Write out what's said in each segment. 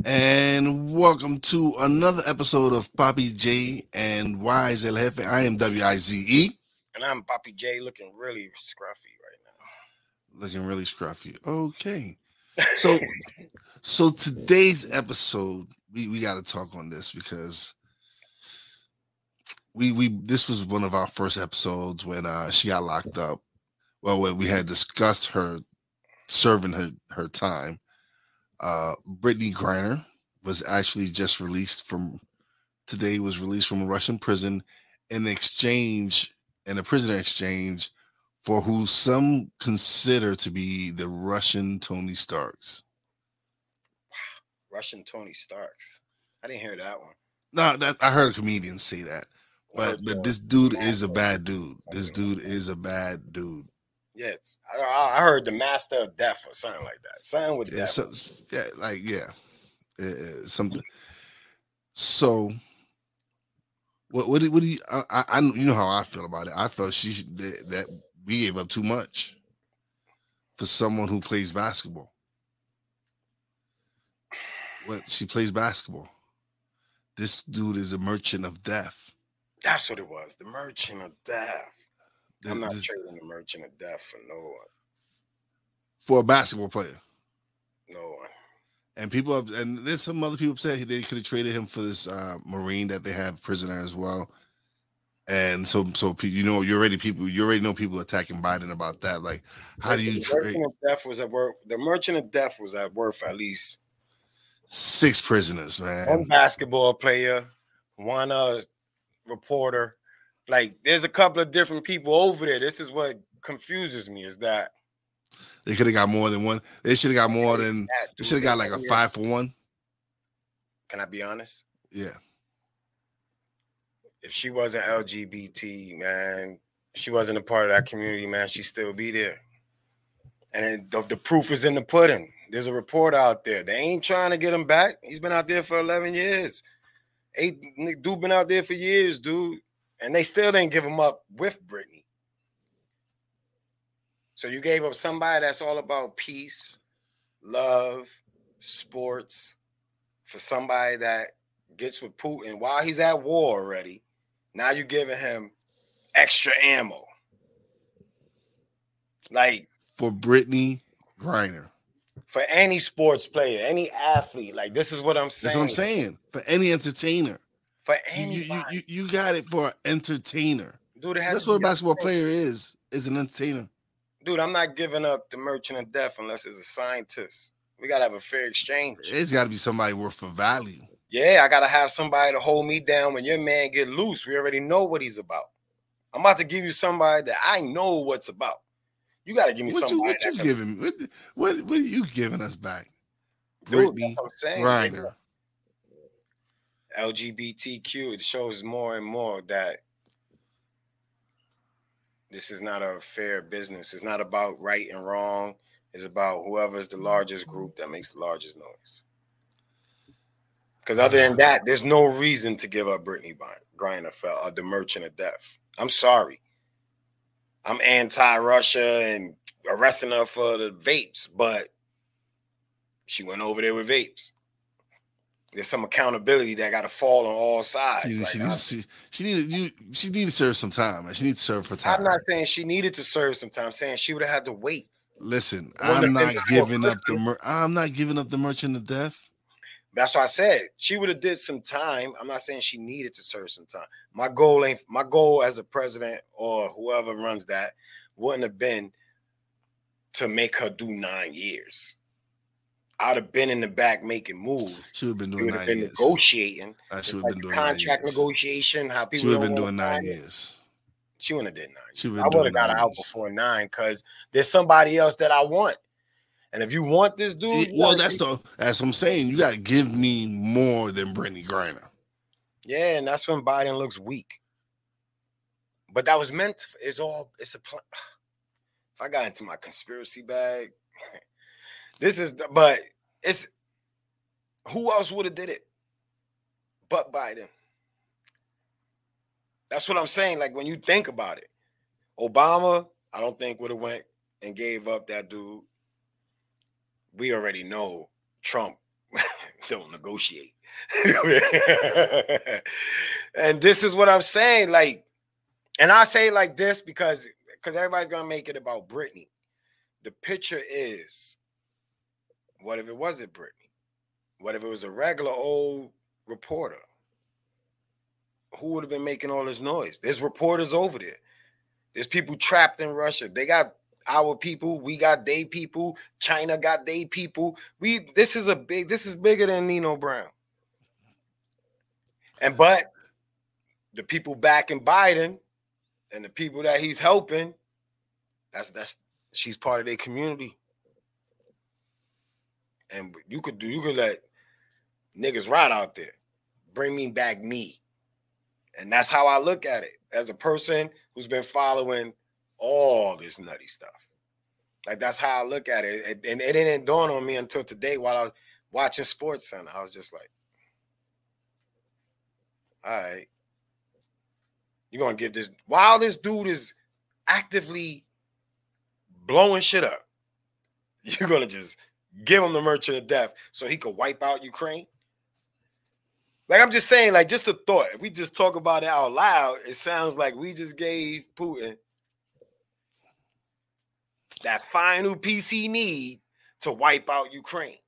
And welcome to another episode of Papi Jae and Wize El Jefe. I am Wize, And I'm Papi Jae looking really scruffy looking really scruffy. Okay, right so now. so today's episode, we got to talk on this because we this was one of our first episodes when she got locked up. Well, when we had discussed her serving her time. Brittany Griner was actually just released from today. Was released from a Russian prison in exchange in a prisoner exchange for who some consider to be the Russian Tony Starks. Russian Tony Starks. I didn't hear that one. No, that I heard a comedian say that, I but heard this dude the is a master bad dude. This something like dude that. is a bad dude. Yes, I heard the master of death or something like that. Something with Yeah, death. so, yeah, something. So what do you I you know how I feel about it. I felt that we gave up too much for someone who plays basketball. What she plays basketball. This dude is a merchant of death. That's what it was. The Merchant of Death. I'm not This trading the Merchant of Death for no one. for a basketball player. No one. And and there's some other people said they could have traded him for this Marine that they have prisoner as well. And you already know people attacking Biden about that. Like, how do Listen, you the trade Merchant of Death was at worth. The Merchant of Death was at worth at least 6 prisoners, one man? basketball player, one reporter. Like, there's a couple of different people over there. This is what confuses me is that They could have got more than one. They should have got more than. that They should dude. have got like a 5-for-1. Can I be honest? Yeah, If she wasn't LGBT, man, she wasn't a part of that community, man, she'd still be there. And the proof is in the pudding. There's a report out there. They ain't trying to get him back. He's been out there for 11 years. Dude been out there for years, dude. And they still didn't give him up with Brittany. So you gave up somebody that's all about peace, love, sports, for somebody that gets with Putin while he's at war already. Now you're giving him extra ammo. Like, for Brittany Griner. for any sports player, any athlete, like, this is what I'm saying. That's what I'm saying. For any entertainer, For you anybody. you got it for an entertainer. Dude, it has That's to what a be basketball okay. player is an entertainer. Dude, I'm not giving up the Merchant of Death unless it's a scientist. We gotta have a fair exchange. It's got to be somebody worth of value. Yeah, I gotta have somebody to hold me down when your man get loose. We already know what he's about. I'm about to give you somebody that I know what's about. You gotta give me What somebody you that giving? What are you giving us back? Dude, Brittany that's what I'm saying. Griner. LGBTQ, it shows more and more that this is not a fair business. It's not about right and wrong. It's about whoever's the largest group that makes the largest noise. Because other than that, there's no reason to give up Brittany Griner, the Merchant of Death. I'm sorry. I'm anti-Russia and arresting her for the vapes, but she went over there with vapes. There's some accountability that got to fall on all sides. She needed to serve some time. Man. She needs to serve her time. I'm not saying she needed to serve some time. I'm saying she would have had to wait. Listen, I'm not giving up the Merchant of Death. That's what I said. She would have did some time. I'm not saying she needed to serve some time. My goal as a president or whoever runs that wouldn't have been to make her do 9 years. I'd have been in the back making moves. She would have been doing 9 years. Negotiating. She would have been doing contract negotiation. How people she would have been doing 9 years. She wouldn't have did 9 years. She I would have got her out before 9 because there's somebody else that I want. And if you want this dude, well, that's what I'm saying. You got to give me more than Brittany Griner. Yeah, and that's when Biden looks weak. But that was meant to, it's a plan. If I got into my conspiracy bag, but it's who else would have did it but Biden? That's what I'm saying. Like, when you think about it, Obama, I don't think would have went and gave up that dude. We already know Trump Don't negotiate. And this is what I'm saying. Like, and I say like this because everybody's gonna make it about Britney. The picture is, what if it wasn't Britney? What if it was a regular old reporter? Who would have been making all this noise? There's reporters over there. There's people trapped in Russia. They got our people. We got they people. China got they people. This is bigger than Nino Brown. But the people backing Biden and the people that he's helping, she's part of their community. And you could let niggas ride out there. Bring me back me. And that's how I look at it as a person who's been following all this nutty stuff. Like, that's how I look at it. And it didn't dawn on me until today while I was watching Sports Center. I was just like, all right. You're going to give this, while this dude is actively blowing shit up, you're going to just give him the Merchant of Death so he could wipe out Ukraine? Like, I'm just saying, like, just a thought. If we just talk about it out loud, it sounds like we just gave Putin that final piece he need to wipe out Ukraine.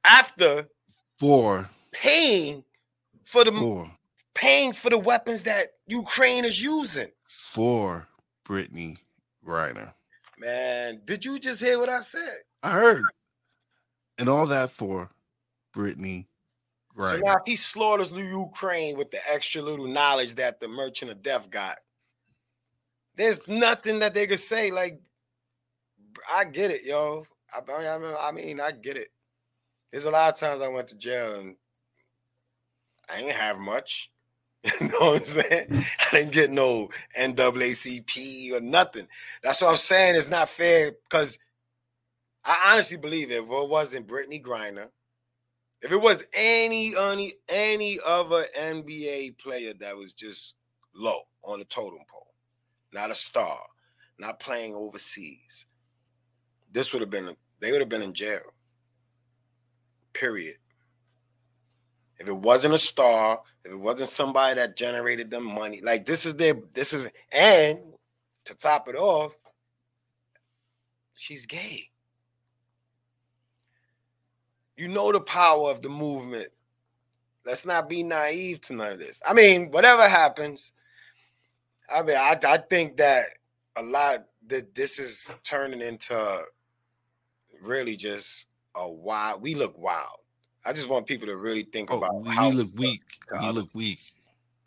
After paying for the weapons that Ukraine is using. For Brittany Griner. Man, did you just hear what I said? I heard. And all that for Brittany Griner. So now if he slaughters Ukraine with the extra little knowledge that the Merchant of Death got, there's nothing that they could say. Like, I get it, yo. I mean, I get it. There's a lot of times I went to jail and I didn't have much. You know what I'm saying? I didn't get no NAACP or nothing. That's what I'm saying. It's not fair because I honestly believe if it wasn't Brittany Griner, if it was any other NBA player that was just low on the totem pole, not a star, not playing overseas, they would have been in jail. Period. If it wasn't a star, if it wasn't somebody that generated them money, like and to top it off, she's gay. You know the power of the movement. Let's not be naive to none of this. I mean, whatever happens, I think that this is turning into really just we look wild. I just want people to really think about how we look weak. We look weak.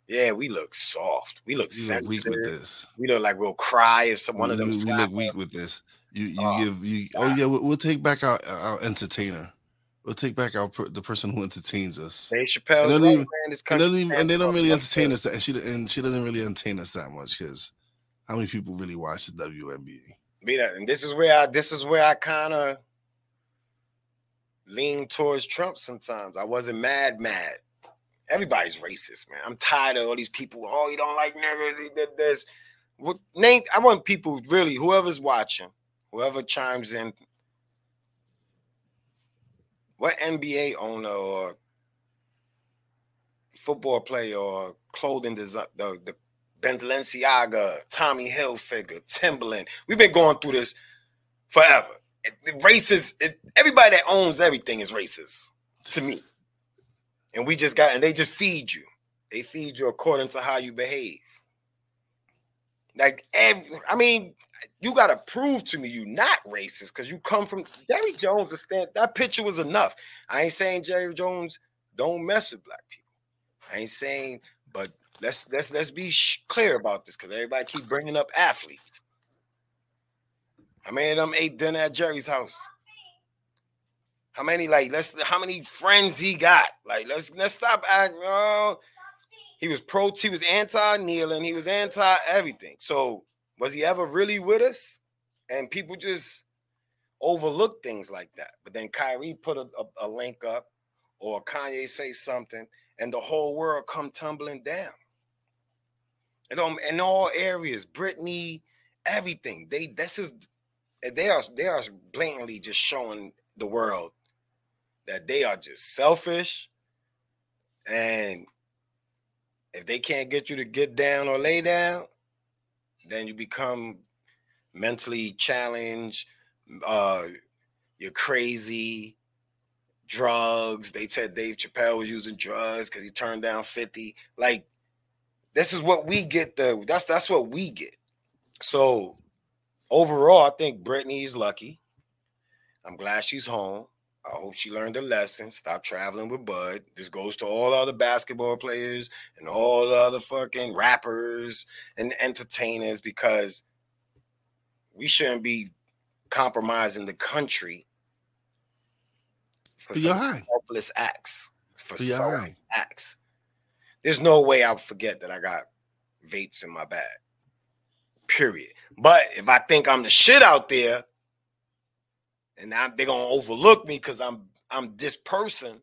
Yeah, we look soft. We look sensitive. Weak with this. We look like we'll cry if one of them. We look weak with this. We'll take back our entertainer. We'll take back the person who entertains us. Dave Chappelle, and they don't really entertain us, and she doesn't really entertain us that much because how many people really watch the WNBA? And this is where I kind of lean towards Trump sometimes. I wasn't mad. Everybody's racist, man. I'm tired of all these people. Oh, you don't like niggas. He did this. I want people, really, whoever's watching, whoever chimes in, what NBA owner or football player or clothing design, the Balenciaga, Tommy Hilfiger, Timberland, we've been going through this forever. Racist is everybody that owns everything is racist to me. And they just feed you. They feed you according to how you behave. Like, you got to prove to me you're not racist because you come from Jerry Jones. That picture was enough. I ain't saying Jerry Jones don't mess with black people. I ain't saying, but let's be clear about this because everybody keep bringing up athletes. How many of them ate dinner at Jerry's house? How many how many friends he got? Like, let's stop acting. Oh, he was anti-kneeling, he was anti-everything. So was he ever really with us? And people just overlook things like that. But then Kyrie put a link up, or Kanye say something, and the whole world come tumbling down. In all areas, Britney, everything. They are blatantly just showing the world that they are just selfish, and if they can't get you to get down or lay down, then you become mentally challenged. You're crazy. Drugs. They said Dave Chappelle was using drugs because he turned down 50. Like, this is what we get. That's what we get. So overall, I think Brittany's lucky. I'm glad she's home. I hope she learned a lesson. Stop traveling with Bud. This goes to all other basketball players and all the other fucking rappers and entertainers, because we shouldn't be compromising the country for some selfless acts. There's no way I'll forget that I got vapes in my bag. Period. But if I think I'm the shit out there, and they're gonna overlook me because I'm this person,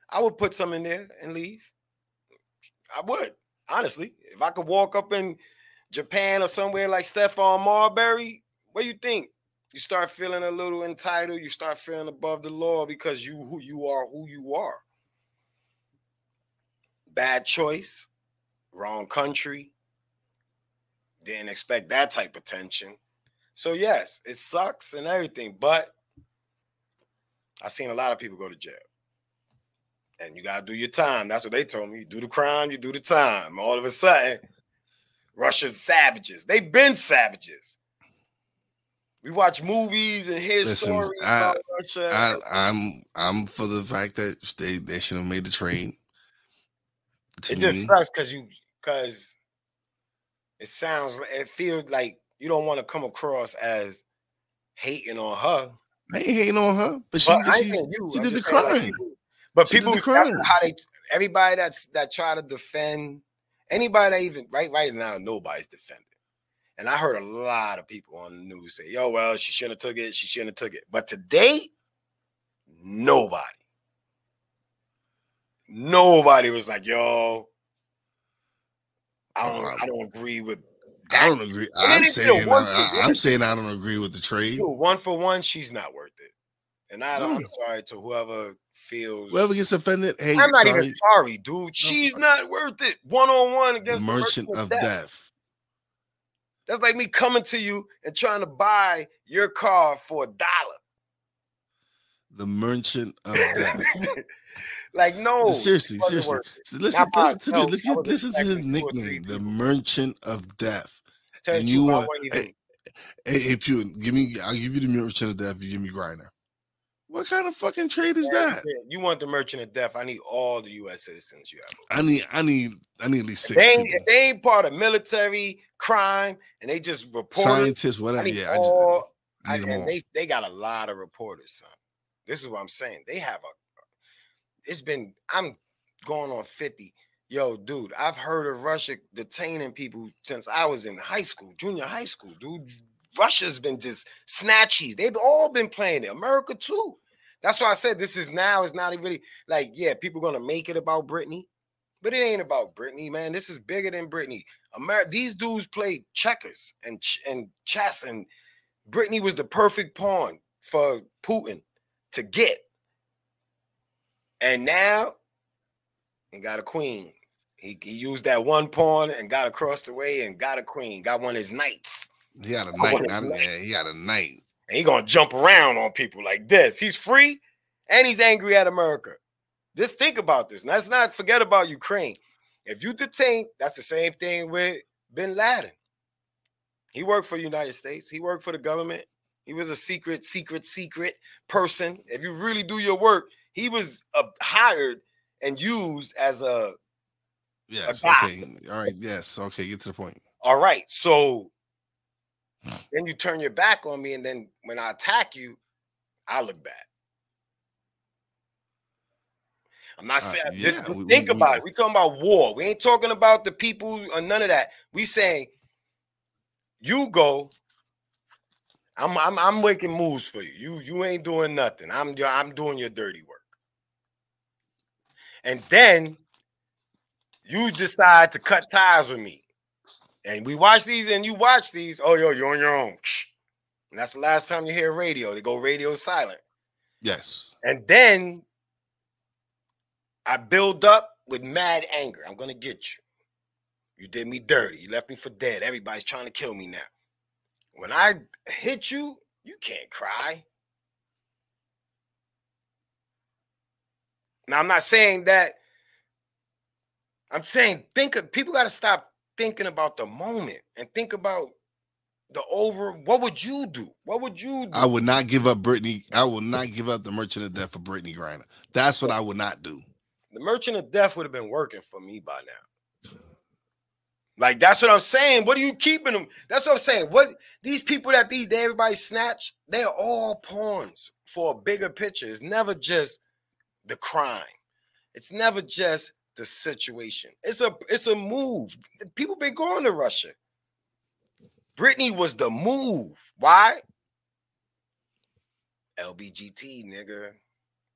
I would put some in there and leave. I would, honestly. If I could walk up in Japan or somewhere like Stephon Marbury, what do you think? You start feeling a little entitled. You start feeling above the law because who you are. Bad choice, wrong country. Didn't expect that type of tension. So yes, it sucks and everything, but I've seen a lot of people go to jail. And you got to do your time. That's what they told me. You do the crime, you do the time. All of a sudden, Russia's savages. They've been savages. We watch movies and hear stories about Russia. I'm for the fact that they should have made the trade. It just sucks because it feels like you don't want to come across as hating on her. I ain't hating on her, but she did the crime. But people, everybody that try to defend anybody that even right now, nobody's defending. And I heard a lot of people on the news say, "Yo, well, she shouldn't have took it. She shouldn't have took it." But today, nobody was like, "Yo, I don't agree with." I don't agree. I'm saying I don't agree with the trade. 1 for 1, she's not worth it. And I'm sorry to whoever gets offended. Hey, I'm not even sorry, dude. She's not worth it. 1-on-1 against the merchant of death. That's like me coming to you and trying to buy your car for $1. The merchant of death. Like, no. Seriously. Listen to his nickname, the Merchant of Death. And you want, hey, Pew, I'll give you the Merchant of Death. You give me Griner. What kind of fucking trade is that? You want the Merchant of Death? I need all the U.S. citizens you have. I need at least 6 people. If they ain't part of military crime and they just report scientists, whatever. They got a lot of reporters, son. This is what I'm saying. They have I'm going on 50. Yo, dude, I've heard of Russia detaining people since I was in junior high school, dude. Russia's been just snatchies. They've all been playing it. America too. That's why I said it's not really like, yeah, people are going to make it about Britney, but it ain't about Britney, man. This is bigger than Britney. These dudes play checkers and chess, and Britney was the perfect pawn for Putin to get. And now he got a queen. He used that one pawn and got across the way and got a queen. Got one of his knights. He got a knight. He got a knight. And he gonna jump around on people like this. He's free and he's angry at America. Just think about this. Let's not forget about Ukraine. If you detain, that's the same thing with Bin Laden. He worked for the United States. He worked for the government. He was a secret person. If you really do your work, he was hired and used as a okay. All right. Yes. Okay. Get to the point. All right. So then you turn your back on me, and then when I attack you, I look bad. I'm not saying think about it. We're talking about war. We ain't talking about the people or none of that. We saying you go. I'm making moves for you. You ain't doing nothing. I'm doing your dirty work. And then you decide to cut ties with me. And we watch these and you watch these. Oh, yo, you're on your own. And that's the last time you hear radio. They go radio silent. Yes. And then I build up with mad anger. I'm gonna get you. You did me dirty. You left me for dead. Everybody's trying to kill me now. When I hit you, you can't cry. Now, I'm not saying that. I'm saying people got to stop thinking about the moment and think about what would you do? What would you do? I would not give up Brittany. I will not give up the Merchant of Death for Brittany Griner. That's what I would not do. The Merchant of Death would have been working for me by now. Like, that's what I'm saying. What are you keeping them? That's what I'm saying. What these people that everybody snatch, they're all pawns for a bigger picture. It's never just the crime. It's never just the situation. It's a move. People been going to Russia. Britney was the move. Why? LBGT, nigga.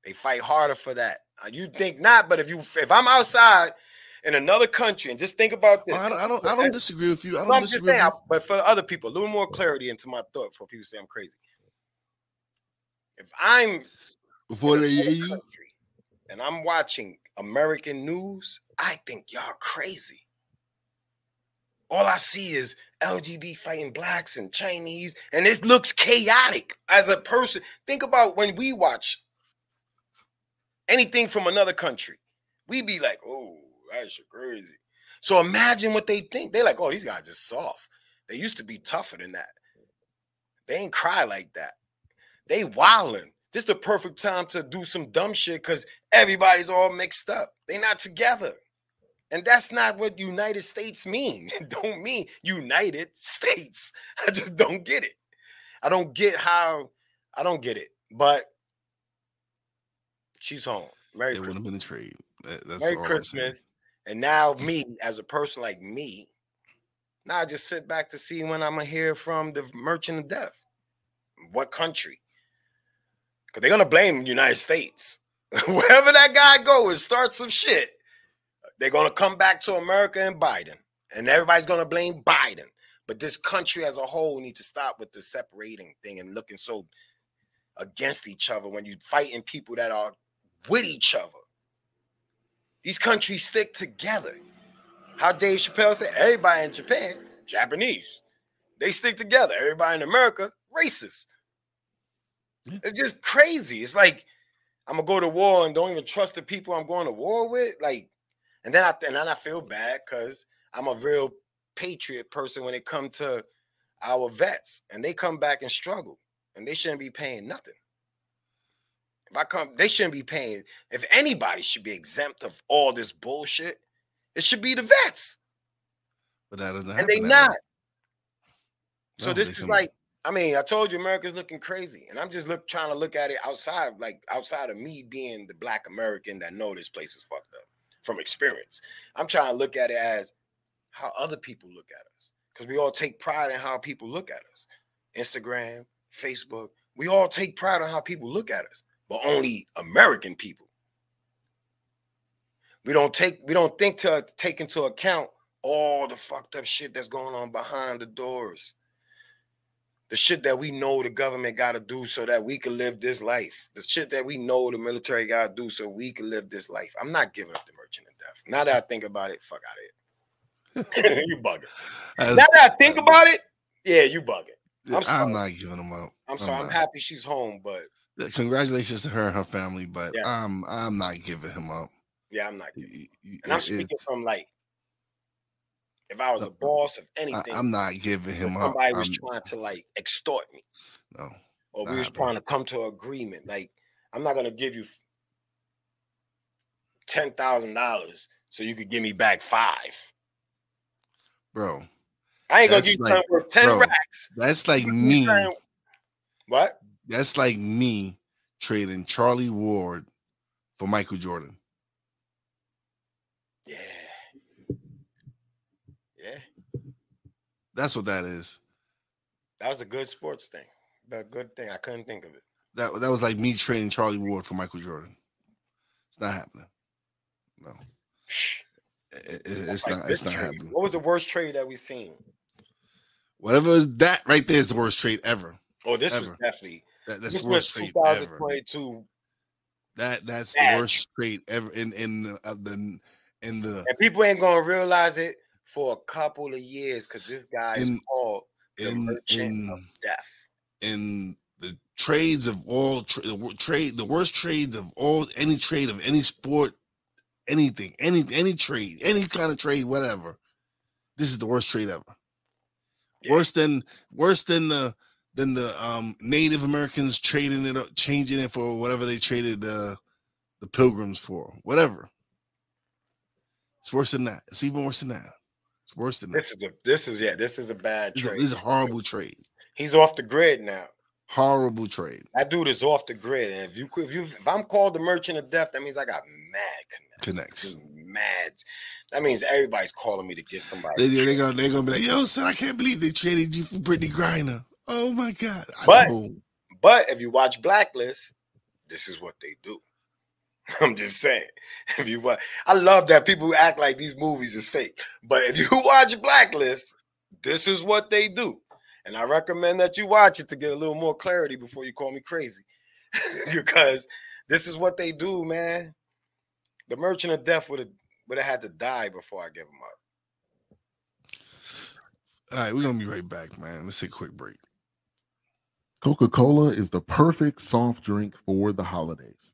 They fight harder for that. You think not, but if I'm outside in another country and just think about this. I don't disagree with you. I'm just saying, but for other people, a little more clarity into my thought before people say I'm crazy. If I'm before they hear you and I'm watching American news, I think y'all crazy. All I see is LGBT fighting blacks and Chinese, and it looks chaotic as a person. Think about when we watch anything from another country. We be like, oh, that's crazy. So imagine what they think. They're like, oh, these guys are soft. They used to be tougher than that. They ain't cry like that. They wildin'. This is the perfect time to do some dumb shit because everybody's all mixed up. They not together. And that's not what United States mean. It don't mean United States. I just don't get it. I don't get it. But she's home. Merry Christmas. It would have been a trade. That's Merry Christmas. And now me, as a person like me, now I just sit back to see when I'm going to hear from the Merchant of Death. What country? Because they're going to blame the United States. Wherever that guy goes and start some shit, they're going to come back to America and Biden. And everybody's going to blame Biden. But this country as a whole needs to stop with the separating thing and looking so against each other when you're fighting people that are with each other. These countries stick together. How Dave Chappelle said, everybody in Japan, Japanese. They stick together. Everybody in America, racist. It's just crazy. It's like, I'm going to go to war and don't even trust the people I'm going to war with. Like, and then I feel bad because I'm a real patriot person when it comes to our vets. And they come back and struggle. And they shouldn't be paying nothing. They shouldn't be paying. If anybody should be exempt of all this bullshit, it should be the vets. But that doesn't happen. And they not. So this is like, I mean, I told you America's looking crazy. And I'm just trying to look at it outside, like outside of me being the Black American that know this place is fucked up from experience. I'm trying to look at it as how other people look at us. Because we all take pride in how people look at us. Instagram, Facebook, we all take pride in how people look at us. But only American people. We don't think to take into account all the fucked up shit that's going on behind the doors. The shit that we know the government got to do so that we can live this life. The shit that we know the military got to do so we can live this life. I'm not giving up the Merchant of Death. Now that I think about it, fuck out of here. You bugging. Now that I think about it, yeah, you bugging. I'm not giving them up. I'm sorry. I'm happy she's home, but congratulations to her and her family, but yes. I'm not giving him up. Yeah, I'm not giving him. And I'm speaking from like, if I was the boss of anything, I'm not giving him up. Somebody was trying to like extort me. No. Or we was trying to come to an agreement. Like, I'm not gonna give you $10,000 so you could give me back $5. Bro. I ain't gonna give you worth 10 racks. That's like me. What? That's like me trading Charlie Ward for Michael Jordan. Yeah. Yeah. That's what that is. That was a good sports thing. A good thing. I couldn't think of it. That was like me trading Charlie Ward for Michael Jordan. It's not happening. No. It's not happening. What was the worst trade that we seen? Whatever is that right there is the worst trade ever. Oh, this was definitely that's the worst trade ever. 2022 That's the Bad worst trade ever in the and people ain't gonna realize it for a couple of years because this guy is called the Merchant of Death. In the trades of all the worst trades of all, any trade of any sport, anything, any trade, any kind of trade, whatever. This is the worst trade ever. Yeah. Worse than the Native Americans trading it, changing it for whatever they traded the Pilgrims for, whatever. It's worse than that. It's even worse than that. It's worse than that. This is a bad trade. This is a horrible trade. He's off the grid now. Horrible trade. That dude is off the grid. And if I'm called the Merchant of Death, that means I got mad connects. Mad. That means everybody's calling me to get somebody. They're gonna be like, yo, son, I can't believe they traded you for Brittany Griner. Oh my God. But if you watch Blacklist, this is what they do. I'm just saying. I love that people act like these movies is fake. But if you watch Blacklist, this is what they do. And I recommend that you watch it to get a little more clarity before you call me crazy. Because this is what they do, man. The Merchant of Death would have had to die before I give him up. All right, we're going to be right back, man. Let's take a quick break. Coca-Cola is the perfect soft drink for the holidays.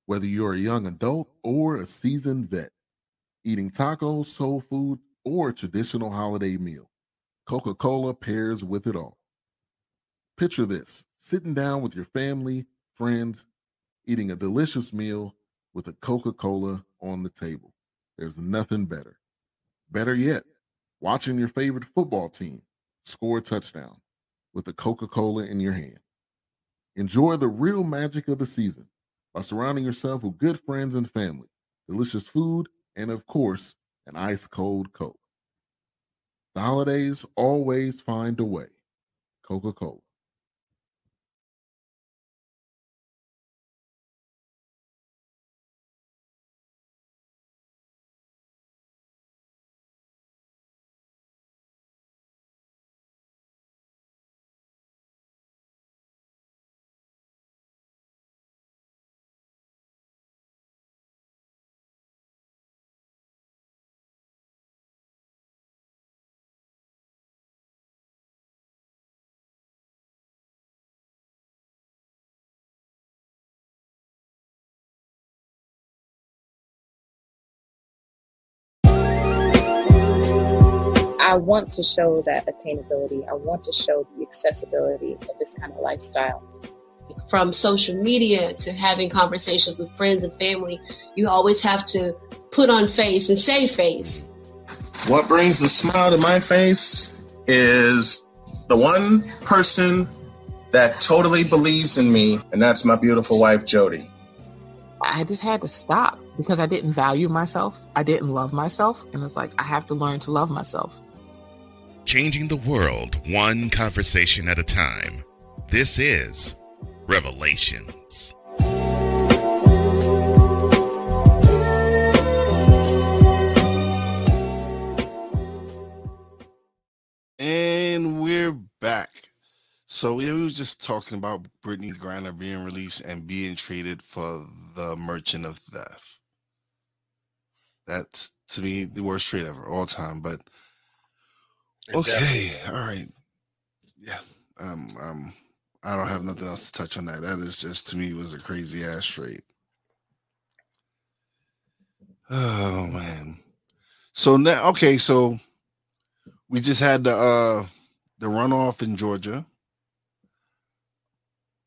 Whether you're a young adult or a seasoned vet, eating tacos, soul food, or a traditional holiday meal, Coca-Cola pairs with it all. Picture this, sitting down with your family, friends, eating a delicious meal with a Coca-Cola on the table. There's nothing better. Better yet, watching your favorite football team score a touchdown with a Coca-Cola in your hand. Enjoy the real magic of the season by surrounding yourself with good friends and family, delicious food, and of course, an ice-cold Coke. The holidays always find a way. Coca-Cola. I want to show that attainability. I want to show the accessibility of this kind of lifestyle. From social media to having conversations with friends and family, you always have to put on face and say face. What brings a smile to my face is the one person that totally believes in me, and that's my beautiful wife, Jody. I just had to stop because I didn't value myself. I didn't love myself. And it's like, I have to learn to love myself. Changing the world one conversation at a time. This is Revelations. And we're back. So yeah, we were just talking about Brittany Griner being released and being traded for the Merchant of Death. That's, to me, the worst trade ever, all time. But okay, all right, yeah. I don't have nothing else to touch on that. That is just, to me, was a crazy ass trade. Oh man. So now, okay, so we just had the runoff in Georgia.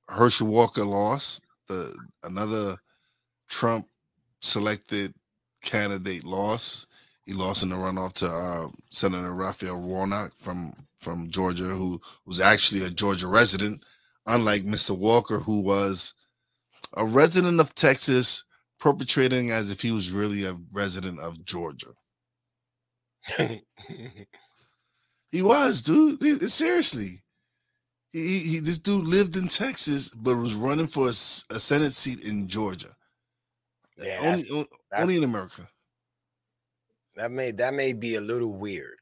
Herschel Walker lost. Another Trump selected candidate lost. He lost in the runoff to Senator Raphael Warnock from Georgia, who was actually a Georgia resident, unlike Mr. Walker, who was a resident of Texas, perpetrating as if he was really a resident of Georgia. He was, dude. Seriously. This dude lived in Texas, but was running for a Senate seat in Georgia. Yeah, only in America. That may be a little weird.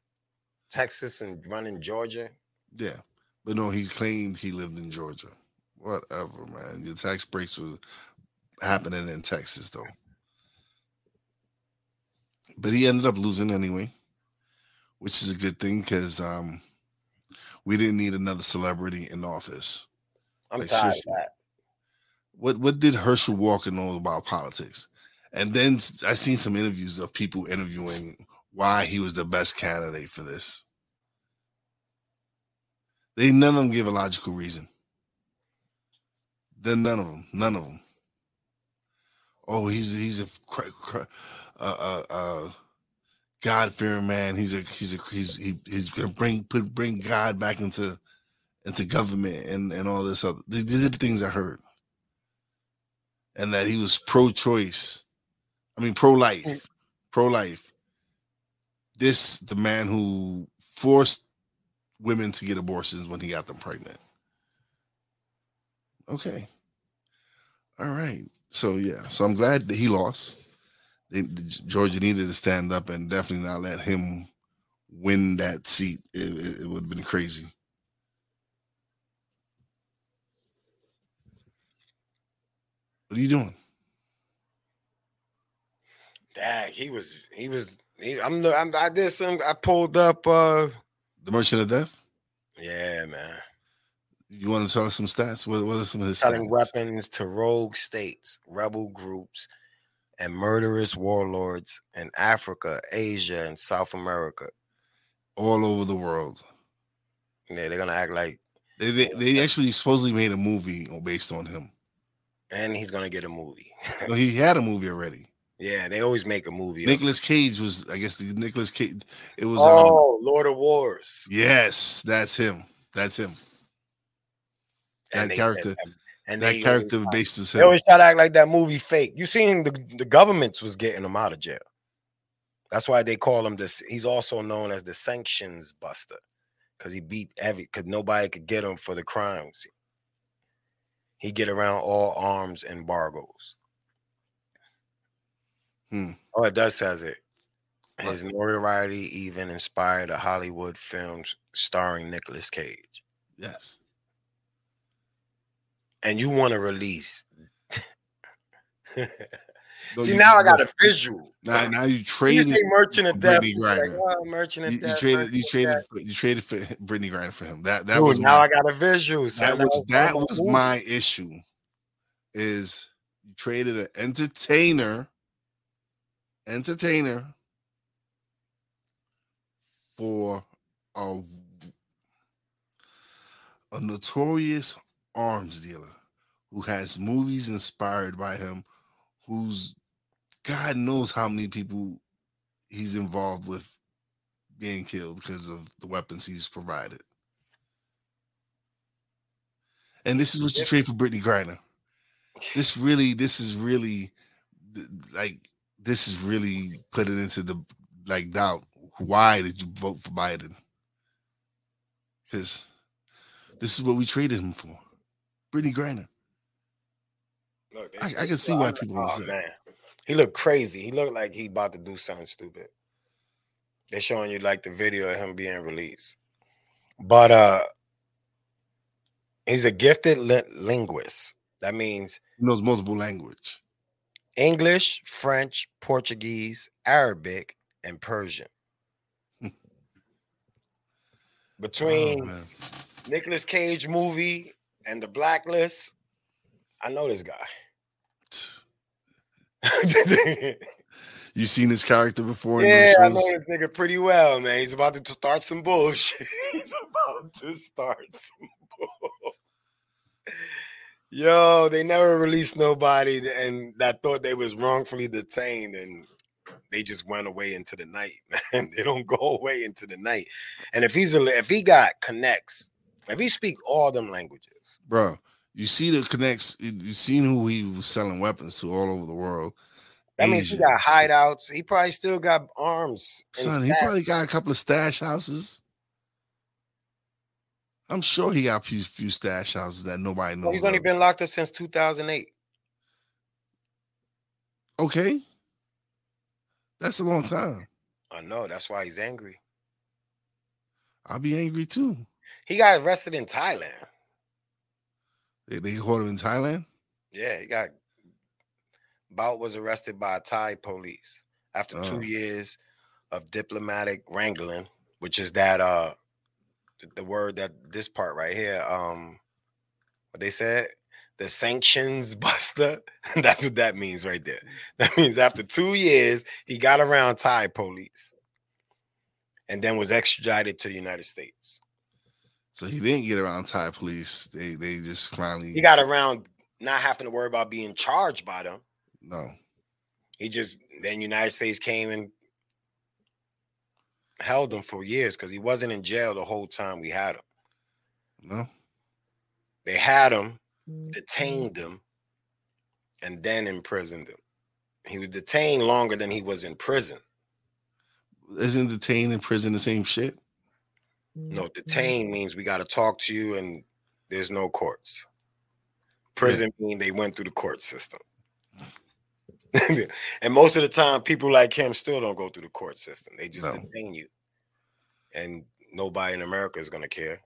Texas and running Georgia. Yeah, but no, he claimed he lived in Georgia. Whatever, man. Your tax breaks was happening in Texas, though. But he ended up losing anyway, which is a good thing because we didn't need another celebrity in office. I'm Like, tired seriously. of that. What did Herschel Walker know about politics? And then I seen some interviews of people interviewing why he was the best candidate for this. None of them give a logical reason. Then none of them. Oh, he's a God-fearing man. He's gonna bring God back into government and all this other. These are the things I heard. And that he was pro-choice. I mean, pro-life. The man who forced women to get abortions when he got them pregnant. Okay. All right. So, yeah. So I'm glad that he lost. Georgia needed to stand up and definitely not let him win that seat. It would have been crazy. What are you doing? Dang, I pulled up The Merchant of Death? Yeah, man. You want to tell us some stats? What are some of his Selling stats? weapons to rogue states, rebel groups, and murderous warlords in Africa, Asia, and South America. All over the world. Yeah, they're gonna act like they actually supposedly made a movie based on him. And he's gonna get a movie. No, he had a movie already. Yeah, they always make a movie. Nicolas Cage was, I guess, the Nicolas Cage. It was Lord of Wars. Yes, that's him. That character. That character based was him. They always try to act like that movie fake. You seen the governments was getting him out of jail. That's why they call him this. He's also known as the sanctions buster because he beat because nobody could get him for the crimes. He get around all arms embargoes. Oh, it does says it. His notoriety even inspired a Hollywood film starring Nicolas Cage. Yes. And you want to release. See, now I got a visual. Now you traded Merchant of Death. Brittany Griner. Like, Merchant of Death. You traded for Brittany Griner for him. That Dude, was now I got a visual. That was my issue. Is you traded an entertainer for a notorious arms dealer who has movies inspired by him, who's God knows how many people he's involved with being killed because of the weapons he's provided. And this is what you trade for Brittany Griner. This is really put it into the doubt. Why did you vote for Biden? Because this is what we traded him for. Brittany Griner. Look, I can see why people want to say. Man. He looked crazy. He looked like he about to do something stupid. They're showing you like the video of him being released. But he's a gifted linguist. That means he knows multiple language. English, French, Portuguese, Arabic, and Persian. Between Nicolas Cage movie and The Blacklist, I know this guy. You seen his character before? Yeah, I know this nigga pretty well, man. He's about to start some bullshit. Yo, they never released nobody and that thought they was wrongfully detained and they just went away into the night, man. They don't go away into the night. And if he got connects, if he speak all them languages, bro, you see the connects. You seen who he was selling weapons to all over the world. That means he got hideouts. He probably still got arms. Son, he probably got a couple of stash houses. I'm sure he got a few stash houses that nobody knows. He's only been locked up since 2008. Okay. That's a long time. I know. That's why he's angry. I'll be angry too. He got arrested in Thailand. They caught him in Thailand? Yeah, he got Bout was arrested by Thai police after 2 years of diplomatic wrangling, which is that the word that this part right here, what they said, the sanctions buster. That's what that means right there. That means after 2 years, he got around Thai police and then was extradited to the United States. So he didn't get around Thai police. They just finally. He got around not having to worry about being charged by them. No. He just, then United States came and held him for years because he wasn't in jail the whole time we had him. No. They had him, detained him, and then imprisoned him. He was detained longer than he was in prison. Isn't detained in prison the same shit? No, detained means we got to talk to you and there's no courts. Prison means they went through the court system. And most of the time, people like him still don't go through the court system. They just detain you. And nobody in America is going to care.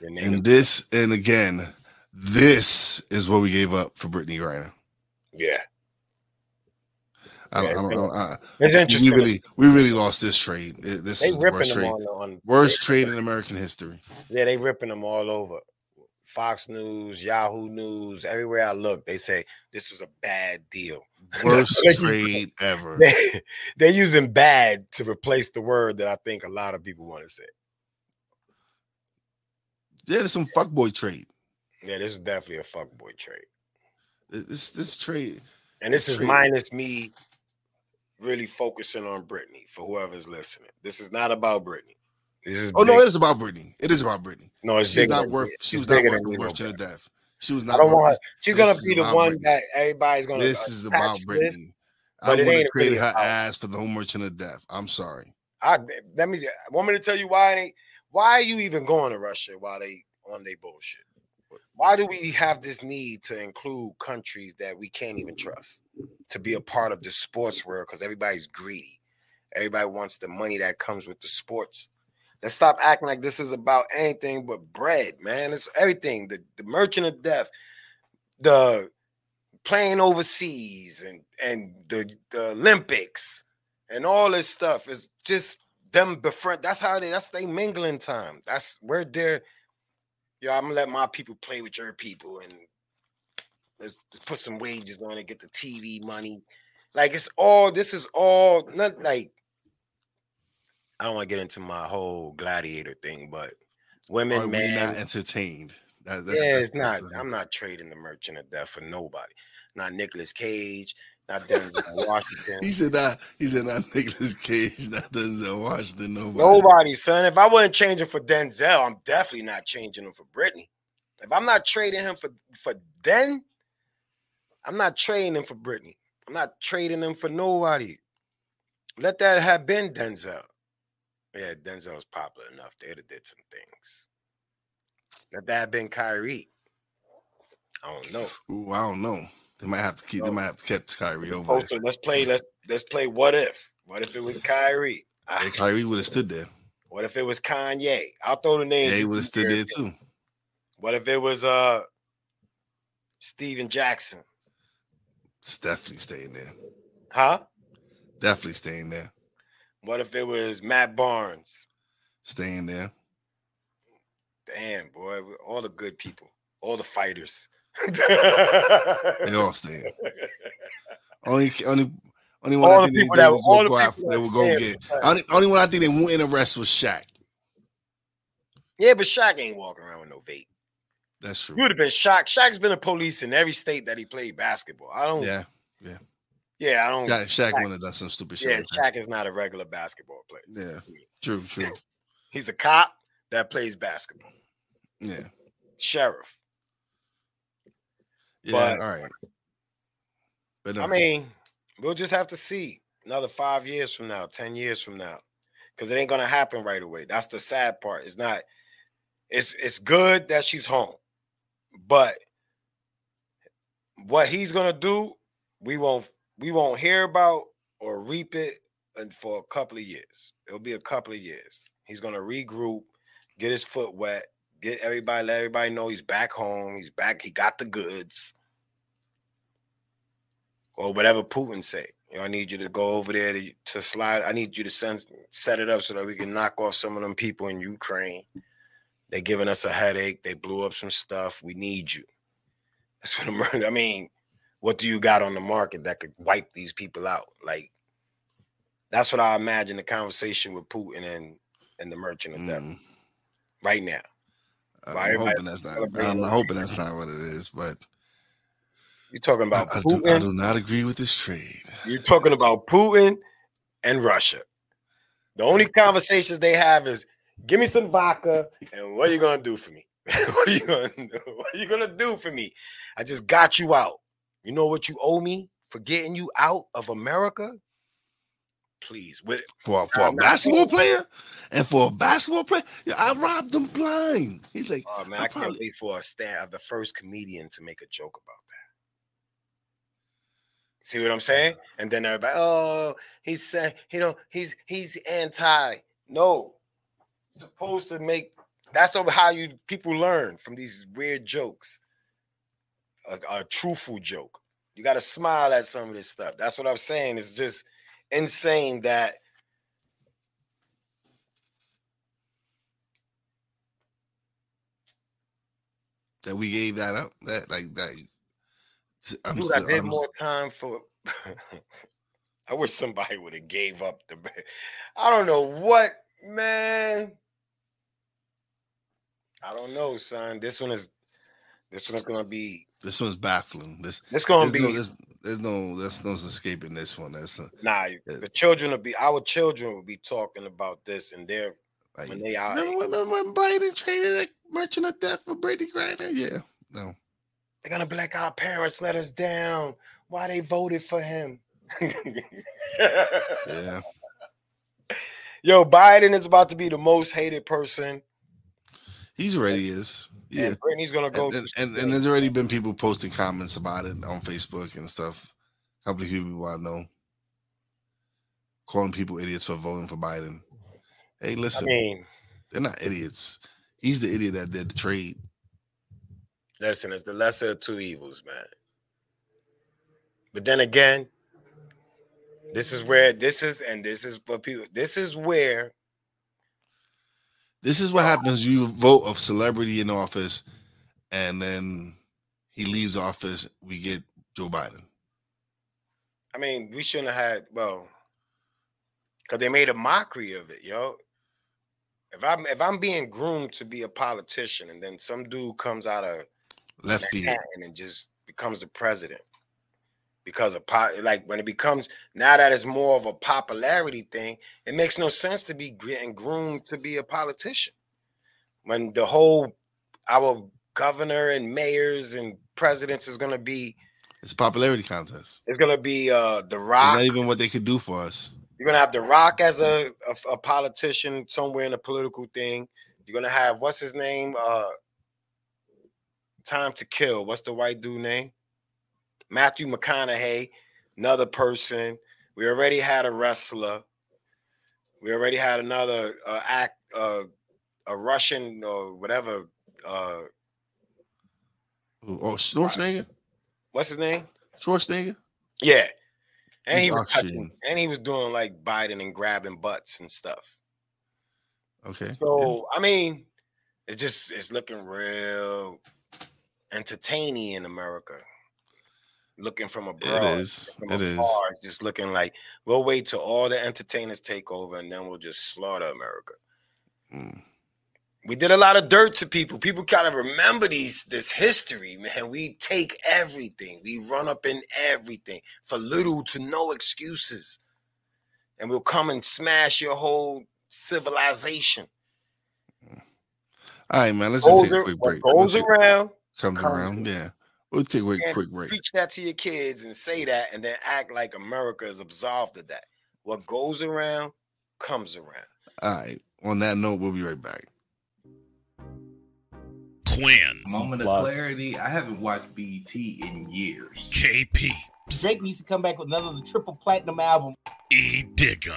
And this, and again, this is what we gave up for Brittany Griner. Yeah. It's interesting. We really lost this trade. This is the worst trade. Worst trade in American history. Yeah, they ripping them all over. Fox News, Yahoo News, everywhere I look, they say this was a bad deal. Worst trade ever. They're using bad to replace the word that I think a lot of people want to say. Yeah, there's some fuckboy trade. Yeah, this is definitely a fuckboy trade. This trade. And this is minus me really focusing on Brittany for whoever's listening. This is not about Brittany. This is no, it is about Brittany. It is about Brittany. No, it's she's not worth. She was not worth the merchant of death. She was not. I don't want her. She's gonna be the one that everybody's gonna. This is about Brittany. I would have created her ass for the whole merchant of death. I'm sorry. Want me to tell you why are you even going to Russia while they on their bullshit? Why do we have this need to include countries that we can't even trust to be a part of the sports world? Because everybody's greedy. Everybody wants the money that comes with the sports. Let's stop acting like this is about anything but bread, man. It's everything. The merchant of death, the playing overseas, and the Olympics, and all this stuff is just them befriend. That's they mingling time. That's where they're. Yo, I'm gonna let my people play with your people, and let's put some wages on it, get the TV money. Like this is all not like. I don't want to get into my whole gladiator thing, but women, men, not entertained. It's not. I'm not trading the merchant of death for nobody. Not Nicolas Cage. Not Denzel Washington. He said not Nicolas Cage. Not Denzel Washington. Nobody, son. If I wasn't changing for Denzel, I'm definitely not changing him for Brittany. If I'm not trading him for Den, I'm not trading him for Brittany. I'm not trading him for nobody. Let that have been Denzel. Yeah, Denzel's popular enough. They'd have did some things. Let that have been Kyrie. I don't know. Ooh, I don't know. They might have to keep. They might have to keep Kyrie over there. Let's play. What if? What if it was Kyrie? Kyrie would have stood there. What if it was Kanye? I'll throw the name. Yeah, he would have stood there too. What if it was Steven Jackson? It's definitely staying there. Huh? Definitely staying there. What if it was Matt Barnes? Staying there. Damn, boy. All the good people. All the fighters. They all staying. Only one I think they will go get. Only one I think they wouldn't arrest was Shaq. Yeah, but Shaq ain't walking around with no vape. That's true. You would have been Shaq. Shaq's been a police in every state that he played basketball. Yeah, I don't. Shaq wouldn't have done some stupid shit. Yeah, Shaq is not a regular basketball player. Yeah, true. He's a cop that plays basketball. Yeah, sheriff. Yeah, all right. But I mean, we'll just have to see another 5 years from now, 10 years from now, because it ain't gonna happen right away. That's the sad part. It's not. It's good that she's home, but what he's gonna do, we won't hear about or reap it for a couple of years. It'll be a couple of years. He's gonna regroup, get his foot wet, let everybody know he's back home. He's back. He got the goods. or whatever Putin say. I need you to go over there to slide. I need you to set it up so that we can knock off some of them people in Ukraine. They're giving us a headache. They blew up some stuff. We need you. That's what I mean. What do you got on the market that could wipe these people out? Like, that's what I imagine the conversation with Putin and the Merchant of Death right now. I'm hoping that's not what it is, but you're talking about Putin. I do not agree with this trade. You're talking about Putin and Russia. The only conversations they have is, give me some vodka, and what are you gonna do for me? What are you gonna do for me? I just got you out. You know what you owe me for getting you out of America? Please, for a basketball player, and for a basketball player, I robbed them blind. He's like, oh man, I can't wait for the first comedian to make a joke about that. See what I'm saying? And then everybody, oh, he's saying, he's anti. No, supposed to make. That's how people learn from these weird jokes. A truthful joke. You got to smile at some of this stuff. That's what I'm saying. It's just insane that we gave that up. That. I did more time for. I wish somebody would have gave up the. I don't know what, man. I don't know, son. This one is gonna be. This one's baffling. This gonna be. There's no escaping this one. The children our children will be talking about this, and they're like, when they are. Remember when Biden traded a Merchant of Death for Brittany Griner? Yeah, no. They're gonna be like, our parents let us down. Why they voted for him? Yeah. Yo, Biden is about to be the most hated person. He's already is. Yeah. And Brittany's gonna go. And there's already been people posting comments about it on Facebook and stuff. A couple of people I know calling people idiots for voting for Biden. Hey, listen, they're not idiots. He's the idiot that did the trade. Listen, it's the lesser of two evils, man. But then again, this is what happens. You vote a celebrity in office, and then he leaves office. We get Joe Biden. I mean, we shouldn't have had, because they made a mockery of it, yo. If I'm being groomed to be a politician, and then some dude comes out of left field and just becomes the president, because of when it becomes, now that it's more of a popularity thing, it makes no sense to be getting groomed to be a politician. When our governor and mayors and presidents is going to be, it's a popularity contest. It's going to be The Rock. It's not even what they could do for us. You're going to have The Rock as a politician somewhere in a political thing. You're going to have, what's his name? Time to Kill. What's the white dude name? Matthew McConaughey, another person. We already had a wrestler. We already had another a Russian or whatever. Schwarzenegger? What's his name? Schwarzenegger? Yeah. And he was touching, and he was doing like Biden and grabbing butts and stuff. Okay. So, I mean, it's looking real entertaining in America. Looking from abroad. It is. It's just looking like we'll wait till all the entertainers take over, and then we'll just slaughter America. We did a lot of dirt to people. People kind of remember this history, man. We take everything. We run up in everything for little to no excuses. And we'll come and smash your whole civilization. All right, man. Let's just take a quick break. What goes around comes around. Yeah. We'll take a quick break. Preach that to your kids and say that, and then act like America is absolved of that. What goes around comes around. All right. On that note, we'll be right back. Quinn. Moment of clarity. I haven't watched BET in years. KP. Drake needs to come back with another triple platinum album. E Digger.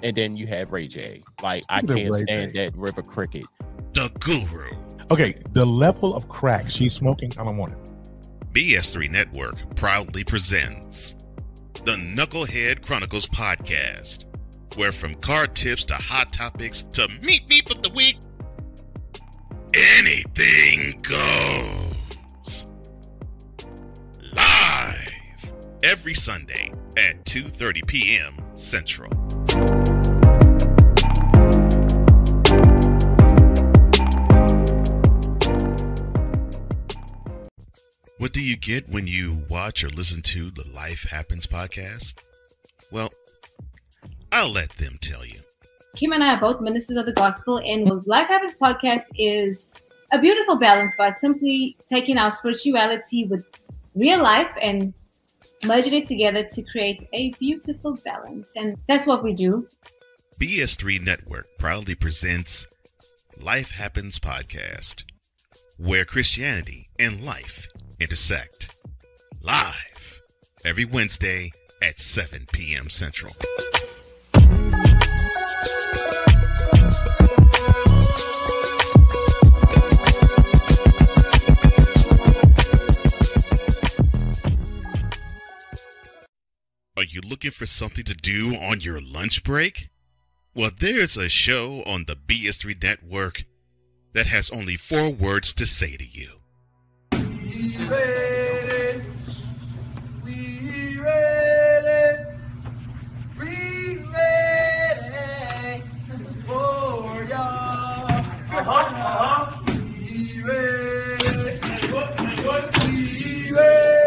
And then you have Ray J. Like, I can't stand that River Cricket. The Guru. Okay, the level of crack she's smoking, I don't want it. BS3 Network proudly presents the Knucklehead Chronicles podcast, where from card tips to hot topics to meep of the week, anything goes. Live every Sunday at 2:30 p.m. Central. What do you get when you watch or listen to the Life Happens podcast? Well, I'll let them tell you. Kim and I are both ministers of the gospel, and what Life Happens podcast is a beautiful balance by simply taking our spirituality with real life and merging it together to create a beautiful balance. And that's what we do. BS3 Network proudly presents Life Happens podcast, where Christianity and life intersect. Live every Wednesday at 7 p.m. Central. Are you looking for something to do on your lunch break? Well, there's a show on the BS3 Network that has only 4 words to say to you. Ready, we ready, for y'all. We ready, we ready,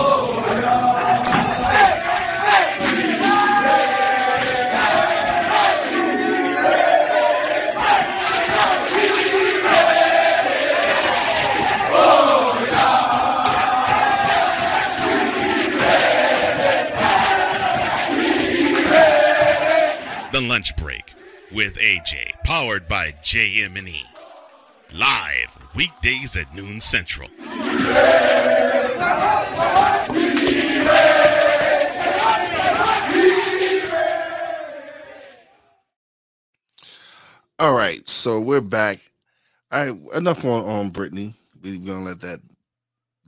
for y'all. The Lunch Break with AJ, powered by JM&E. Live weekdays at noon Central. All right, so we're back. All right, enough on Brittany. We're gonna let that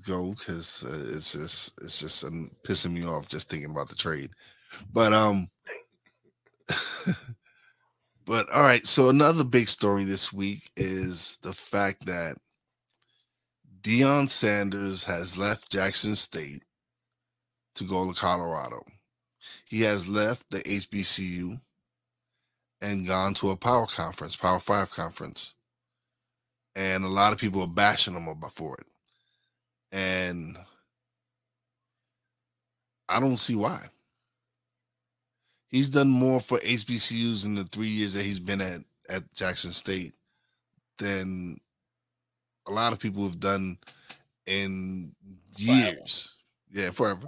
go because it's just pissing me off just thinking about the trade. But but all right, so another big story this week is the fact that Deion Sanders has left Jackson State to go to Colorado. He has left the HBCU and gone to a Power 5 conference. And a lot of people are bashing him for it. And I don't see why. He's done more for HBCUs in the 3 years that he's been at Jackson State than a lot of people have done in years. Yeah, forever.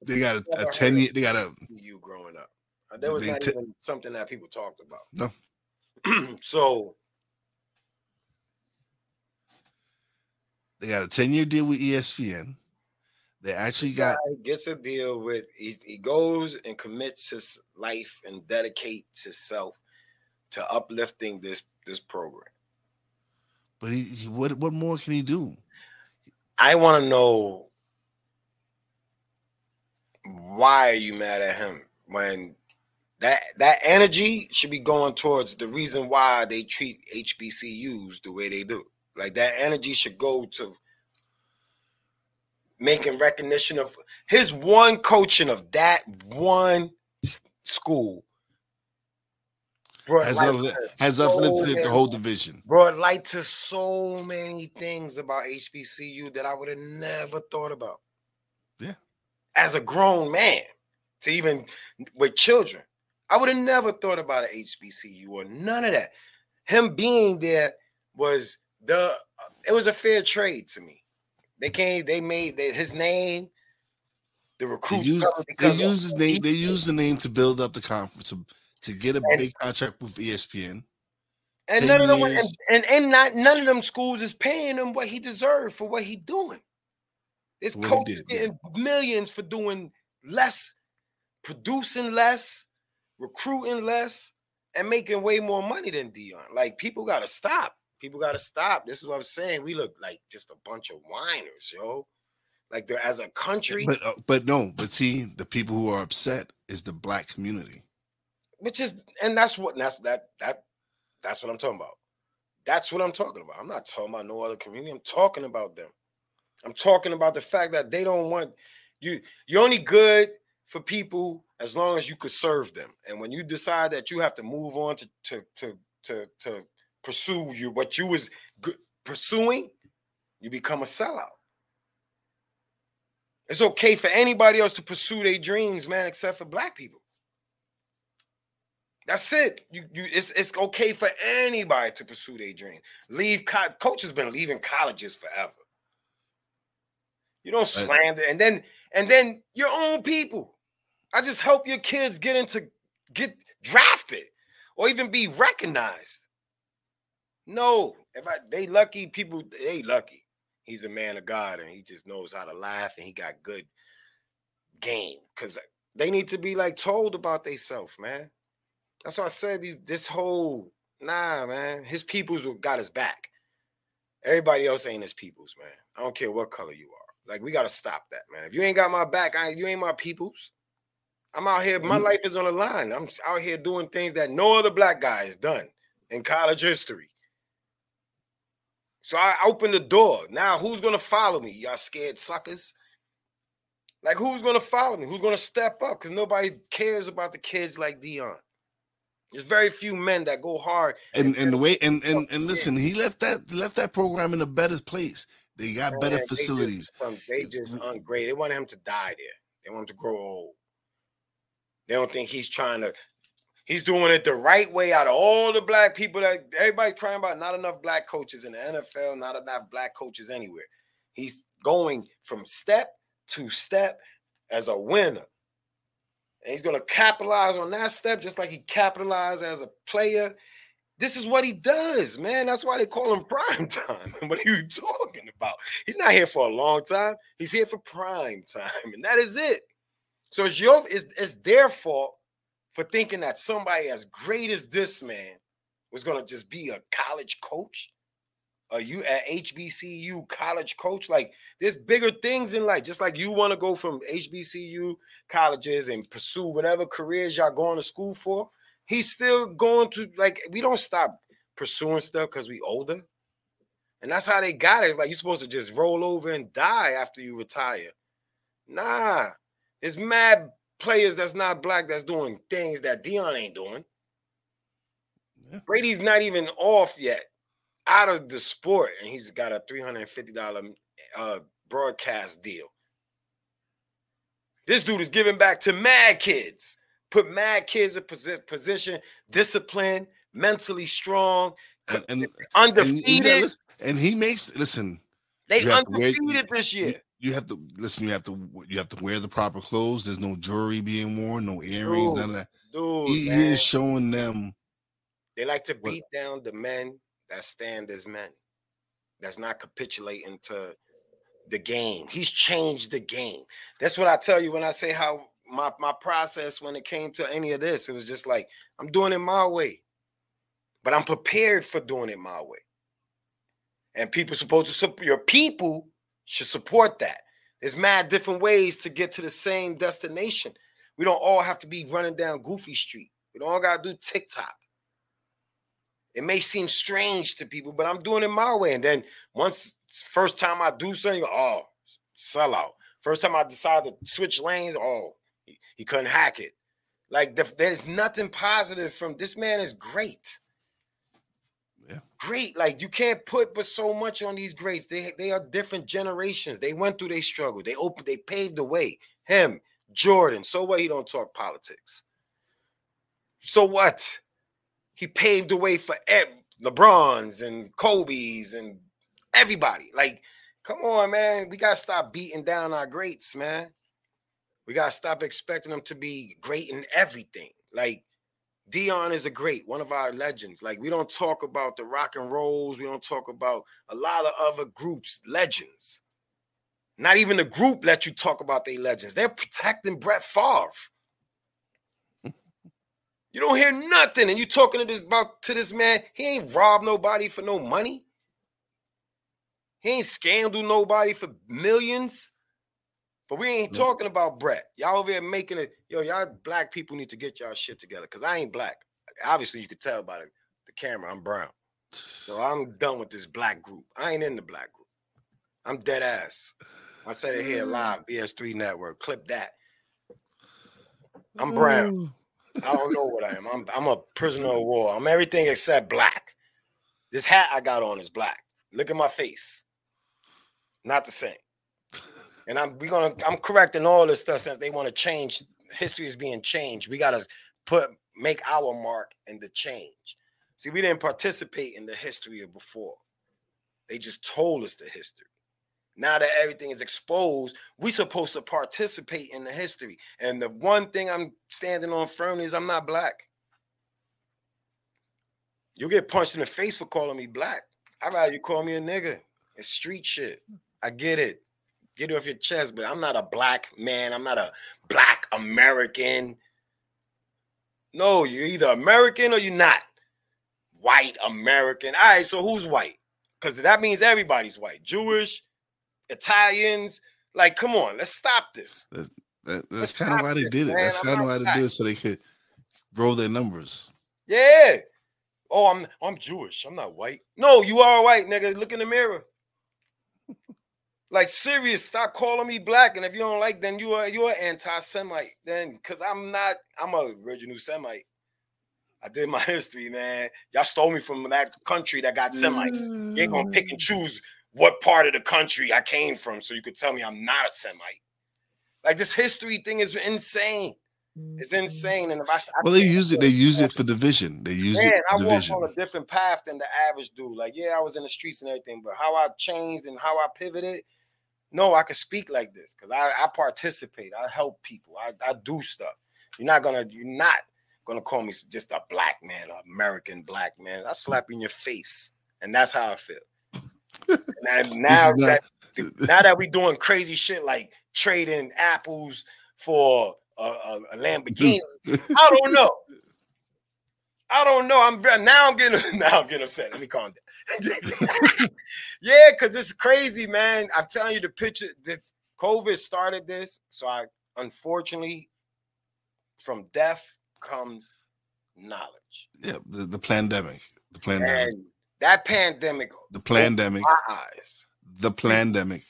They got a 10-year. They got you growing up. That was not even something that people talked about. No. So they got a 10-year deal with ESPN. They actually gets a deal with he goes and commits his life and dedicates himself to uplifting this program. But what more can he do? I want to know, why are you mad at him when that energy should be going towards the reason why they treat HBCUs the way they do? Like, that energy should go to making recognition of his one coaching of that one school. Has uplifted the whole division. Brought light to so many things about HBCU that I would have never thought about. Yeah. As a grown man, to even with children, I would have never thought about an HBCU or none of that. Him being there was it was a fair trade to me. They made his name. The recruits they used his name. They used the name to build up the conference to get a big contract with ESPN. And none of them schools is paying him what he deserved for what he doing. This coach is getting millions for doing less, producing less, recruiting less, and making way more money than Deion. Like, people gotta stop. People got to stop. This is what I'm saying. We look like just a bunch of whiners, yo. Like they're as a country. But see, the people who are upset is the black community. Which is, and that's what I'm talking about. That's what I'm talking about. I'm not talking about no other community. I'm talking about them. I'm talking about the fact that they don't want you. You're only good for people as long as you could serve them. And when you decide that you have to move on to pursue what you was pursuing, you become a sellout. It's okay for anybody else to pursue their dreams, man, except for black people. That's it. It's okay for anybody to pursue their dream. Coach has been leaving colleges forever. You don't slander, and then your own people. I just help your kids get drafted or even be recognized. No, they lucky people, they lucky. He's a man of God and he just knows how to laugh and he got good game. Because they need to be like told about themselves, man. That's why I said this whole, man. His peoples got his back. Everybody else ain't his peoples, man. I don't care what color you are. Like, we got to stop that, man. If you ain't got my back, you ain't my peoples. I'm out here. My life is on the line. I'm out here doing things that no other black guy has done in college history. So I opened the door. Now, who's going to follow me? Y'all scared suckers? Like, who's going to follow me? Who's going to step up? Because nobody cares about the kids like Dion. There's very few men that go hard. And listen, he left that program in a better place. They got better facilities. They just ungraded. They want him to die there. They want him to grow old. They don't think he's doing it the right way out of all the black people that everybody's crying about. Not enough black coaches in the NFL, not enough black coaches anywhere. He's going from step to step as a winner. And he's going to capitalize on that step just like he capitalized as a player. This is what he does, man. That's why they call him prime time. What are you talking about? He's not here for a long time. He's here for prime time, and that is it. So it's their fault for thinking that somebody as great as this man was going to just be a college coach, at HBCU college coach. Like, there's bigger things in life. Just like you want to go from HBCU colleges and pursue whatever careers y'all going to school for, he's still going to, like, we don't stop pursuing stuff because we older. And that's how they got it. It's like you're supposed to just roll over and die after you retire. Nah. There's mad players that's not black that's doing things that Dion ain't doing. Yeah. Brady's not even off yet, out of the sport, and he's got a $350 broadcast deal. This dude is giving back to mad kids. Put mad kids in position, disciplined, mentally strong, and undefeated. And he makes, listen. They undefeated this year. You have to listen. You have to wear the proper clothes. There's no jewelry being worn, no earrings, none of that. He is showing them. They like to beat down the men that stand as men. That's not capitulating to the game. He's changed the game. That's what I tell you when I say how my process when it came to any of this. It was just like, I'm doing it my way, but I'm prepared for doing it my way. And people supposed to support your people. Should support that. There's mad different ways to get to the same destination. We don't all have to be running down Goofy Street. We don't all got to do TikTok. It may seem strange to people, but I'm doing it my way. And then first time I do something, sellout. First time I decide to switch lanes, he couldn't hack it. Like, there's nothing positive from this man is great. Yeah. Great. Like, you can't put but so much on these greats. They are different generations. They went through their struggle. They paved the way. Him, Jordan. So what? He don't talk politics. So what? He paved the way for LeBrons and Kobe's and everybody. Like, come on, man. We gotta stop beating down our greats, man. We gotta stop expecting them to be great in everything. Like, Dion is a great, one of our legends. Like, we don't talk about the rock and rolls. We don't talk about a lot of other groups, legends. Not even the group let you talk about their legends. They're protecting Brett Favre. You don't hear nothing, and you talking to this man. He ain't robbed nobody for no money. He ain't scandaled nobody for millions. But we ain't talking about Brett. Y'all over here making it. Yo, y'all black people need to get y'all shit together, because I ain't black. Obviously, you could tell by the camera, I'm brown. So I'm done with this black group. I ain't in the black group. I'm dead ass. I said it here live, BS3 Network. Clip that. I'm brown. I don't know what I am. I'm a prisoner of war. I'm everything except black. This hat I got on is black. Look at my face. Not the same. And I'm correcting all this stuff since they want to change. History is being changed. We gotta make our mark in the change. See, we didn't participate in the history of before. They just told us the history. Now that everything is exposed, we're supposed to participate in the history. And the one thing I'm standing on firmly is I'm not black. You'll get punched in the face for calling me black. I'd rather you call me a nigga. It's street shit. I get it. Get it off your chest, but I'm not a black man. I'm not a black American. No, you're either American or you're not. White American. All right, so who's white? Because that means everybody's white. Jewish, Italians. Like, come on, let's stop this. That's kind of why they did it. That's kind of why they did it, so they could grow their numbers. Yeah. Oh, I'm Jewish. I'm not white. No, you are white, nigga. Look in the mirror. Like, serious, stop calling me black. And if you don't like, then you're anti-Semite. Then, because I'm an original Semite. I did my history, man. Y'all stole me from that country that got Semites. You ain't gonna pick and choose what part of the country I came from so you could tell me I'm not a Semite. Like, this history thing is insane. It's insane. And if they use it for division. They use it for division. I walk on a different path than the average dude. Like, yeah, I was in the streets and everything, but how I changed and how I pivoted, no, I could speak like this because I participate. I help people. I do stuff. You're not gonna call me just a black man, an American black man. I slap you in your face, and that's how I feel. now that we doing crazy shit like trading apples for a Lamborghini, I don't know. I'm getting upset. Let me calm down. Yeah, because it's crazy, man. I'm telling you, the picture that COVID started this. So unfortunately, from death comes knowledge. Yeah, the pandemic. And that pandemic. The pandemic. My eyes. The pandemic.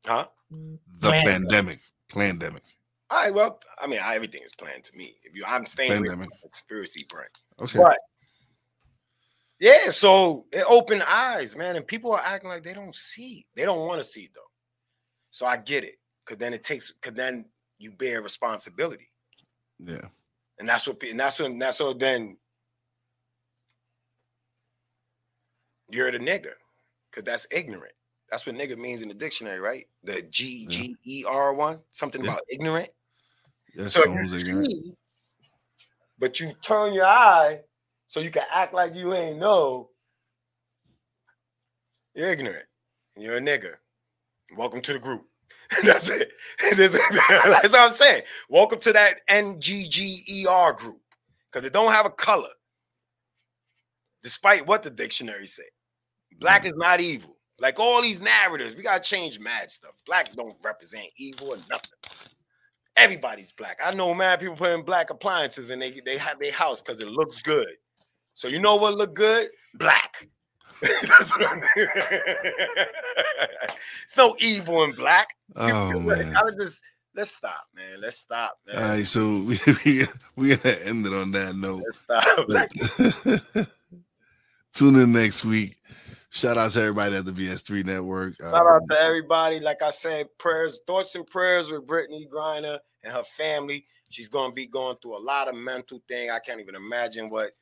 Huh? The pandemic. Pandemic. All right, well, I mean, everything is planned to me. I'm staying with a conspiracy brain. Okay. But yeah, so it opened eyes, man, and people are acting like they don't see. They don't want to see, though. So I get it, because then you bear responsibility. Yeah. And that's what then you're the nigger, because that's ignorant. That's what nigga means in the dictionary, right? The G-E-R one, something about ignorant. Yeah, so you see, but you turn your eye so you can act like you ain't know. You're ignorant. And you're a nigger. Welcome to the group. That's it. That's what I'm saying. Welcome to that NGGER group. Because it don't have a color. Despite what the dictionary say. Black is not evil. Like all these narratives, we gotta change mad stuff. Black don't represent evil or nothing. Everybody's black. I know mad people putting black appliances and they have their house because it looks good. So you know what look good? Black. That's what I mean. It's no evil in black. Oh man. Let's stop, man. Let's stop, man. All right, so we gonna end it on that note. Let's stop. Tune in next week. Shout out to everybody at the BS3 Network. Shout out to everybody. Like I said, thoughts and prayers with Brittany Griner and her family. She's going to be going through a lot of mental thing. I can't even imagine what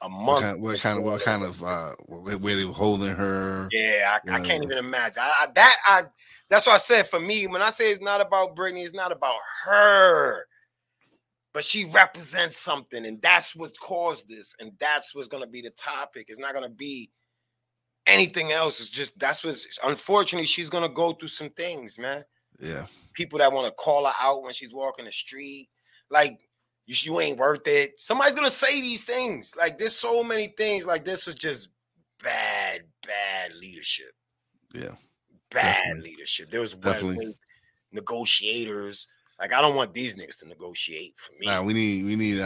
a month. What kind of where they were holding her. Yeah, I can't even imagine. That's what I said. For me, when I say it's not about Brittany, it's not about her. But she represents something, and that's what caused this, and that's what's going to be the topic. It's not going to be anything else. It's just unfortunately, she's going to go through some things, man. Yeah. People that want to call her out when she's walking the street. Like, You ain't worth it. Somebody's gonna say these things. Like there's so many things. Like this was just bad leadership. Yeah, bad definitely. leadership. There was Definitely. negotiators. Like I don't want these niggas to negotiate for me. Nah, we need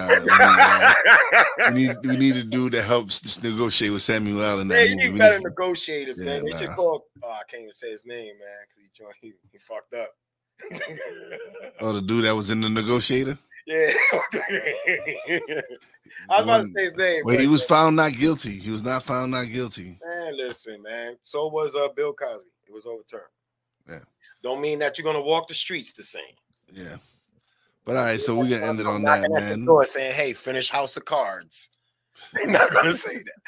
a dude that helps negotiate with Samuel L. in that you movie. need better negotiators, Yeah, man. They should call. Oh, I can't even say his name, man, because he fucked up. Oh, the dude that was in the negotiator. Yeah, I was about to say his name. Well, he was found not guilty. He was not found not guilty. Man, listen, man. So was Bill Cosby. It was overturned. Yeah. Don't mean that you're gonna walk the streets the same. Yeah. But all right, so we're gonna end it on knocking that, at the man. door saying, "Hey, finish House of Cards." They're not gonna say that.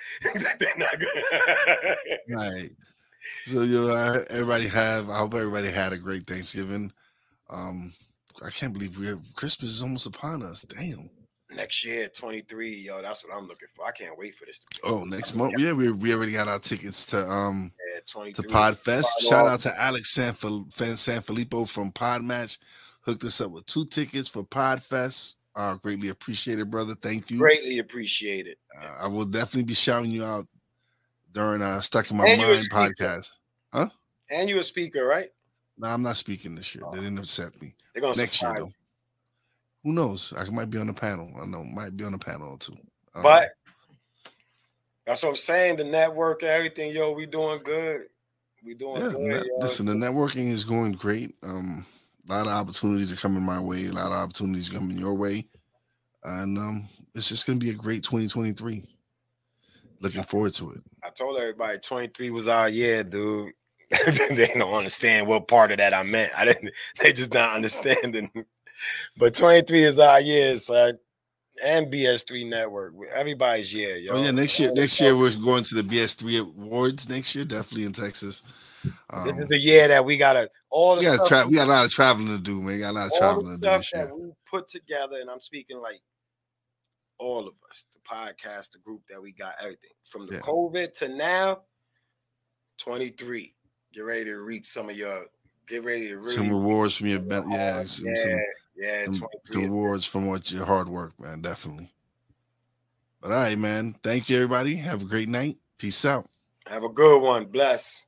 They're not gonna. Right. So I hope everybody had a great Thanksgiving. I can't believe Christmas is almost upon us. Damn. Next year, 23, yo, that's what I'm looking for. I can't wait for this to be. Oh, next month. Yeah, we already got our tickets to 23. to Podfest. Shout out to Alex Sanfilippo from Podmatch. Hooked us up with 2 tickets for Podfest. Greatly appreciated, brother. Thank you. Greatly appreciated. I will definitely be shouting you out during Stuck in My Mind podcast. Huh? And you a speaker, right? No, I'm not speaking this year. They didn't accept me. They're gonna next year surprise. though. Who knows? I might be on the panel. I know, might be on the panel or 2. But that's what I'm saying. The network and everything, yo, we doing good. We doing good. Listen, the networking is going great. A lot of opportunities are coming my way. A lot of opportunities coming your way, and it's just gonna be a great 2023. Looking forward to it. I told everybody 23 was our year, dude. They don't understand what part of that I meant. They just not understanding. But 23 is our year, son. And BS3 network. Everybody's year, yo. Oh yeah, next year we're going to the BS3 awards next year, definitely in Texas. This is the year that we gotta we got a lot of traveling to do, man. We got a lot of traveling to do this year. That we put together, and I'm speaking like all of us, the podcast, the group that we got, everything from the COVID to now. 23. Get ready to reap some of your. Get ready to really some rewards from your some rewards from your hard work, man. Definitely. But all right, man. Thank you, everybody. Have a great night. Peace out. Have a good one. Bless.